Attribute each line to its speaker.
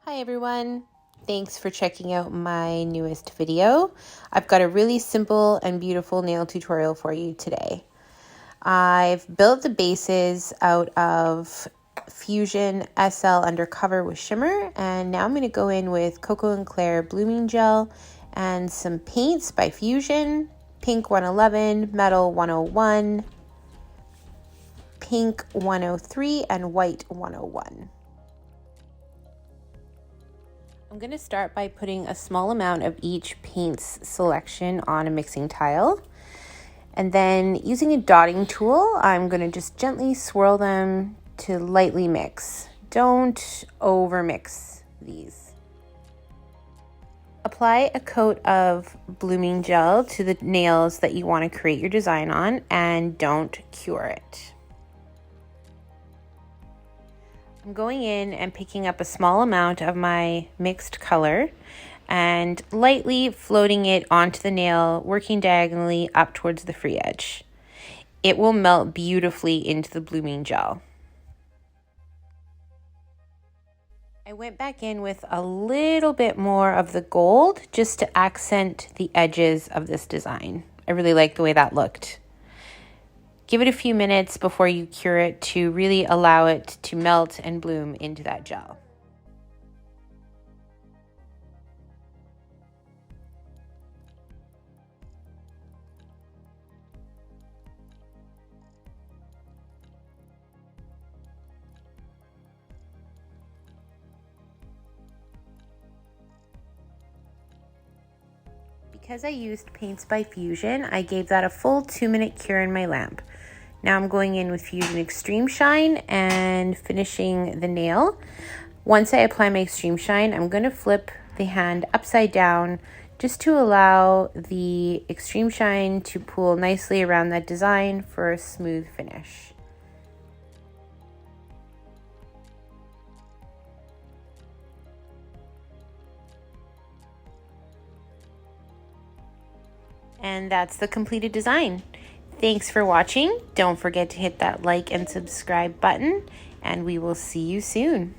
Speaker 1: Hi everyone, thanks for checking out my newest video. I've got a really simple and beautiful nail tutorial for you today. I've built the bases out of Fusion SL Undercover with Shimmer, and now I'm going to go in with Coco & Claire Blooming Gel and some paints by Fusion, Pink 111, Metal 101, Pink 103, and White 101. I'm going to start by putting a small amount of each paints selection on a mixing tile. And then using a dotting tool, I'm going to just gently swirl them to lightly mix. Don't over mix these. Apply a coat of blooming gel to the nails that you want to create your design on, and don't cure it. I'm going in and picking up a small amount of my mixed color and lightly floating it onto the nail, working diagonally up towards the free edge. It will melt beautifully into the blooming gel. I went back in with a little bit more of the gold just to accent the edges of this design. I really like the way that looked. Give it a few minutes before you cure it to really allow it to melt and bloom into that gel. Because I used Paints by Fusion, I gave that a full 2-minute cure in my lamp. Now I'm going in with Fusion Extreme Shine and finishing the nail. Once I apply my Extreme Shine, I'm going to flip the hand upside down just to allow the Extreme Shine to pool nicely around that design for a smooth finish. And that's the completed design. Thanks for watching. Don't forget to hit that like and subscribe button, and we will see you soon.